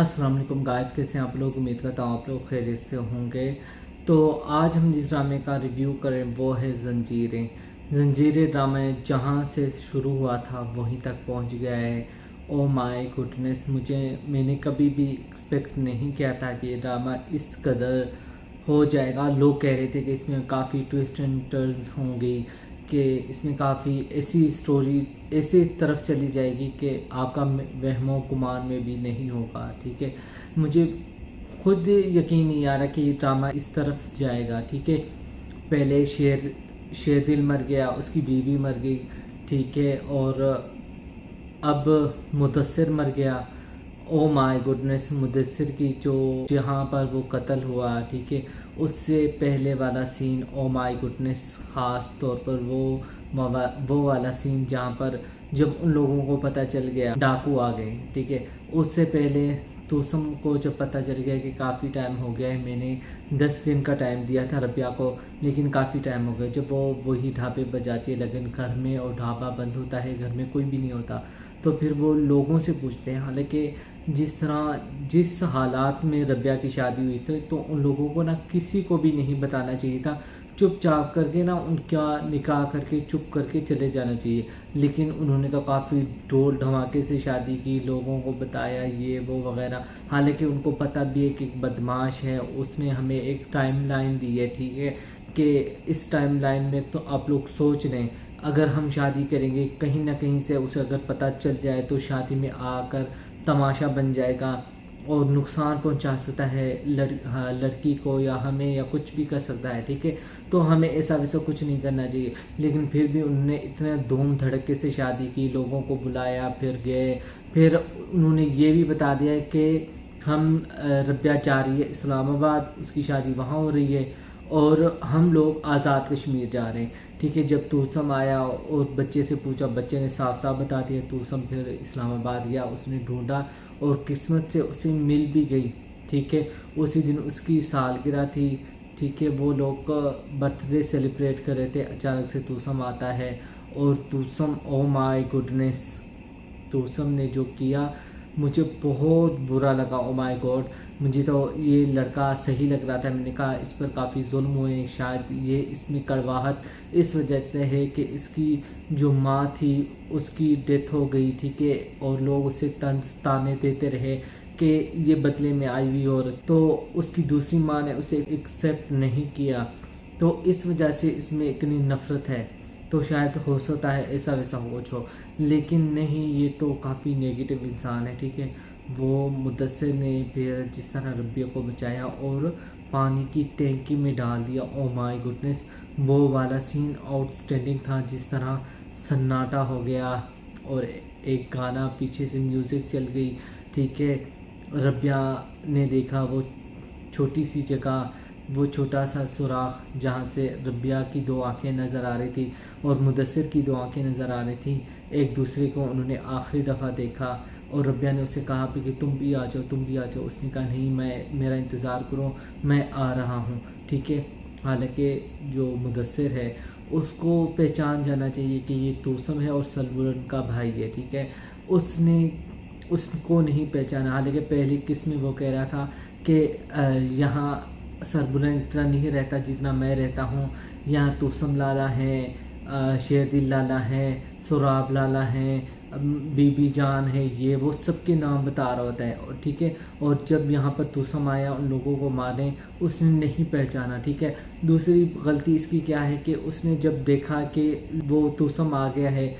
अस्सलाम वालेकुम गाइस, कैसे हैं आप लोग। उम्मीद करता हूँ आप लोग खैरियत से होंगे। तो आज हम जिस ड्रामे का रिव्यू करें वो है ज़ंजीरें ड्रामा जहाँ से शुरू हुआ था वहीं तक पहुँच गया है। ओ माय गुडनेस, मैंने कभी भी एक्सपेक्ट नहीं किया था कि ये ड्रामा इस कदर हो जाएगा। लोग कह रहे थे कि इसमें काफ़ी ट्विस्ट एंड टर्न्स होंगी, कि इसमें काफ़ी ऐसी स्टोरी ऐसी तरफ चली जाएगी कि आपका वहमो गुमान में भी नहीं होगा। ठीक है, मुझे खुद यकीन नहीं आ रहा कि ये ड्रामा इस तरफ जाएगा। ठीक है, पहले शेरदिल मर गया, उसकी बीवी मर गई, ठीक है, और अब मुदस्सिर मर गया। ओ माय गुडनेस, मुदस्सिर की जो जहाँ पर वो कत्ल हुआ, ठीक है, उससे पहले वाला सीन, ओ माय गुडनेस, ख़ास तौर पर वो वाला सीन जहाँ पर जब उन लोगों को पता चल गया डाकू आ गए, ठीक है, उससे पहले तूसम को जब पता चल गया कि काफ़ी टाइम हो गया है, मैंने 10 दिन का टाइम दिया था रबिया को, लेकिन काफ़ी टाइम हो गया, जब वो वही ढाबे बजाती है, लेकिन घर में और ढाबा बंद होता है, घर में कोई भी नहीं होता, तो फिर वो लोगों से पूछते हैं। हालांकि जिस हालात में रबिया की शादी हुई थी, तो उन लोगों को ना किसी को भी नहीं बताना चाहिए था, चुपचाप करके ना उनका निकाह करके चुप करके चले जाना चाहिए। लेकिन उन्होंने तो काफ़ी ढोल धमाके से शादी की, लोगों को बताया ये वो वगैरह। हालांकि उनको पता भी है कि एक बदमाश है, उसने हमें एक टाइम लाइन दी है, ठीक है, कि इस टाइम लाइन में तो आप लोग सोच लें, अगर हम शादी करेंगे कहीं ना कहीं से उसे अगर पता चल जाए तो शादी में आकर तमाशा बन जाएगा और नुकसान पहुंचा सकता है लड़की को या हमें, या कुछ भी कर सकता है। ठीक है, तो हमें ऐसा वैसा कुछ नहीं करना चाहिए। लेकिन फिर भी उन्होंने इतने धूम धड़के से शादी की, लोगों को बुलाया, फिर गए, फिर उन्होंने ये भी बता दिया कि हम रबिया जा रही है इस्लामाबाद, उसकी शादी वहाँ हो रही है और हम लोग आज़ाद कश्मीर जा रहे हैं। ठीक है, जब तूसम आया और बच्चे से पूछा, बच्चे ने साफ साफ बता दिया। तूसम फिर इस्लामाबाद गया, उसने ढूंढा और किस्मत से उसे मिल भी गई। ठीक है, उसी दिन उसकी सालगिरह थी। ठीक है, वो लोग बर्थडे सेलिब्रेट कर रहे थे, अचानक से तूसम आता है और तूसम, ओ माय गुडनेस, तूसम ने जो किया मुझे बहुत बुरा लगा। ओ माय गॉड, मुझे तो ये लड़का सही लग रहा था। मैंने कहा इस पर काफ़ी जुल्म हुए, शायद ये इसमें कड़वाहट इस वजह से है कि इसकी जो माँ थी उसकी डेथ हो गई, ठीक है, और लोग उसे ताने देते रहे कि ये बदले में आई हुई, और तो उसकी दूसरी माँ ने उसे एक्सेप्ट नहीं किया, तो इस वजह से इसमें इतनी नफ़रत है। तो शायद हो सकता है ऐसा वैसा कुछ हो, लेकिन नहीं, ये तो काफ़ी नेगेटिव इंसान है। ठीक है, वो मुदस्सिर ने फिर जिस तरह रबिया को बचाया और पानी की टैंकी में डाल दिया, ओ माय गुडनेस, वो वाला सीन आउटस्टैंडिंग था। जिस तरह सन्नाटा हो गया और एक गाना पीछे से म्यूज़िक चल गई, ठीक है, रबिया ने देखा वो छोटी सी जगह, वो छोटा सा सुराख जहाँ से रबिया की 2 आंखें नज़र आ रही थी और मुदस्सिर की 2 आंखें नज़र आ रही थी। एक दूसरे को उन्होंने आखिरी दफ़ा देखा और रबिया ने उसे कहा कि तुम भी आ जाओ, तुम भी आ जाओ। उसने कहा नहीं, मेरा इंतज़ार करो, मैं आ रहा हूँ। ठीक है, हालांकि जो मुदस्सिर है उसको पहचान जाना चाहिए कि ये तूसम है और सलबुलन का भाई है। ठीक है, उसको नहीं पहचाना। हालांकि पहली किस्त में वो कह रहा था कि यहाँ सरबुलन इतना नहीं रहता जितना मैं रहता हूँ, यहाँ तूसम लाला है, शेरदिल लाला है, सुराब लाला है, बीबी जान है, ये वो सबके नाम बता रहा होता है। और ठीक है, और जब यहाँ पर तूसम आया उन लोगों को मारने, उसने नहीं पहचाना। ठीक है, दूसरी गलती इसकी क्या है कि उसने जब देखा कि वो तूसम आ गया है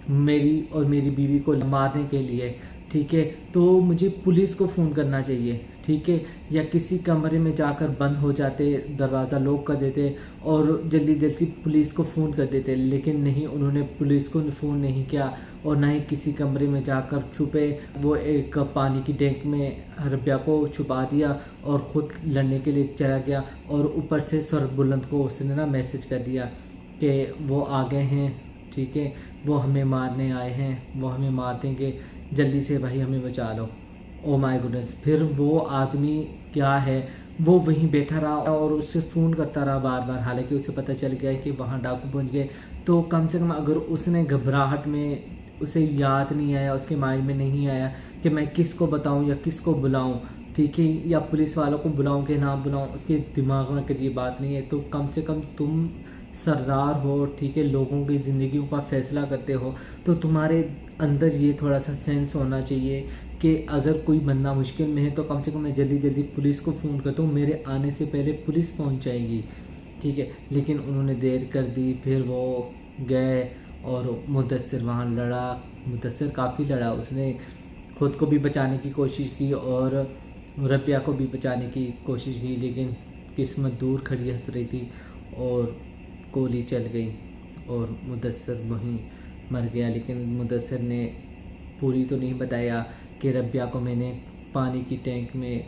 मेरी और मेरी बीवी को मारने के लिए, ठीक है, तो मुझे पुलिस को फ़ोन करना चाहिए, ठीक है, या किसी कमरे में जाकर बंद हो जाते, दरवाज़ा लॉक कर देते और जल्दी जल्दी पुलिस को फ़ोन कर देते। लेकिन नहीं, उन्होंने पुलिस को फ़ोन नहीं किया और ना ही किसी कमरे में जाकर छुपे। वो एक पानी की टैंक में रबिया को छुपा दिया और ख़ुद लड़ने के लिए चला गया, और ऊपर से सरबुलंद को उसने ना मैसेज कर दिया कि वो आ गए हैं, ठीक है, वो हमें मारने आए हैं, वो हमें मार देंगे, जल्दी से भाई हमें बचा लो। ओ माय गुडनेस, फिर वो आदमी क्या है, वो वहीं बैठा रहा और उससे फ़ोन करता रहा बार बार। हालांकि उसे पता चल गया कि वहाँ डाकू पहुँच गए, तो कम से कम अगर उसने घबराहट में اسے یاد نہیں آیا, اس کے مائنڈ میں نہیں آیا کہ میں کس کو بتاؤں یا کس کو بلاؤں, ٹھیک ہے, یا پولیس والوں کو بلاؤں کہ نہ بلاؤں, اس کے دماغ میں کبھی یہ بات نہیں ہے. تو کم سے کم تم سردار ہو, ٹھیک ہے, لوگوں کی زندگیوں کا فیصلہ کرتے ہو, تو تمہارے اندر یہ تھوڑا سا سینس ہونا چاہیے کہ اگر کوئی بندہ مشکل میں ہے تو کم سے کم میں جلدی جلدی پولیس کو فون کرتا ہوں, میرے آنے سے پہلے پولیس پہنچ جائے گی, ٹھیک ہے. لیکن انہوں نے دیر کر دی, پھر وہ گئے اور مدثر وہاں لڑا. مدثر کافی لڑا, اس نے خود کو بھی بچانے کی کوشش کی اور ربیہ کو بھی بچانے کی کوشش کی, لیکن قسمت دور کھڑی ہنس رہی تھی اور گولی چل گئی اور مدثر وہیں مر گیا. لیکن مدثر نے پوری تو نہیں بتایا کہ ربیہ کو میں نے پانی کی ٹینک میں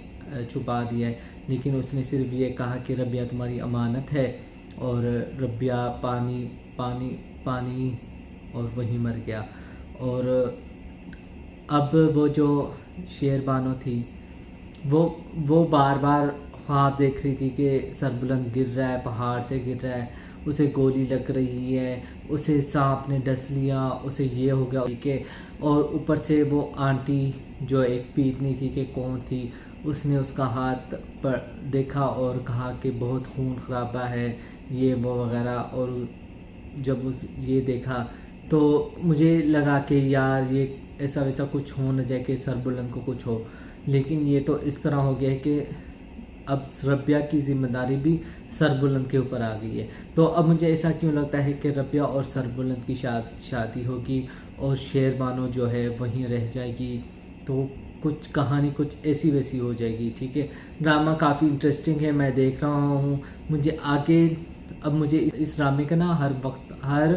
چھپا دیا ہے, لیکن اس نے صرف یہ کہا کہ ربیہ تمہاری امانت ہے, اور ربیہ پانی پانی پانی اور وہیں مر گیا. اور اب وہ جو شیر بانو تھی وہ بار بار خواب دیکھ رہی تھی کہ سربلند گر رہا ہے, پہاڑ سے گر رہا ہے, اسے گولی لگ رہی ہے, اسے سانپ نے ڈس لیا, اسے یہ ہو گیا, ٹھیک ہے. اور اوپر سے وہ آنٹی جو ایک پیٹنی تھی کہ کون تھی, اس نے اس کا ہاتھ پر دیکھا اور کہا کہ بہت خون خرابہ ہے یہ وہ وغیرہ. اور جب یہ دیکھا تو مجھے لگا کہ یار یہ ایسا ویسا کچھ ہو نہ جائے کہ سربلند کو کچھ ہو, لیکن یہ تو اس طرح ہو گیا ہے کہ اب ربیہ کی ذمہ داری بھی سربلند کے اوپر آ گئی ہے. تو اب مجھے ایسا کیوں لگتا ہے کہ ربیہ اور سربلند کی شادی ہوگی اور شیر بانو جو ہے وہیں رہ جائے گی, تو کچھ کہانی کچھ ایسی ویسی ہو جائے گی, ٹھیک ہے. ڈرامہ کافی انٹرسٹنگ ہے, میں دیکھ رہا ہوں. مجھے آگے اب مجھے اس ڈرامے کا نا ہر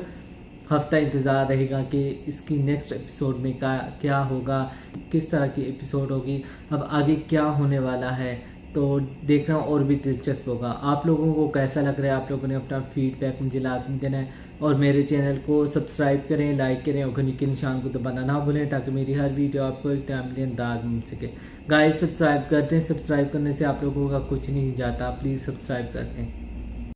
ہفتہ انتظار رہے گا کہ اس کی نیکسٹ ایپیسوڈ میں کیا ہوگا, کس طرح کی ایپیسوڈ ہوگی, اب آگے کیا ہونے والا ہے. تو دیکھنا اور بھی دلچسپ ہوگا. آپ لوگوں کو کیسا لگ رہا ہے, آپ لوگوں نے اپنا فیڈ بیک مجھے لازمی دینا ہے, اور میرے چینل کو سبسکرائب کریں, لائک کریں, اور گھنٹی کے نشان کو دبانا نہ بھولیں تاکہ میری ہر ویڈیو آپ کو ایک ٹائملی انداز میں مل سکے. گائز سبسکرائب کرتے ہیں, سبسکرائب کرنے سے آپ لوگوں کا کچھ نہیں جاتا, پلیز سبسکرائب کرتے ہیں.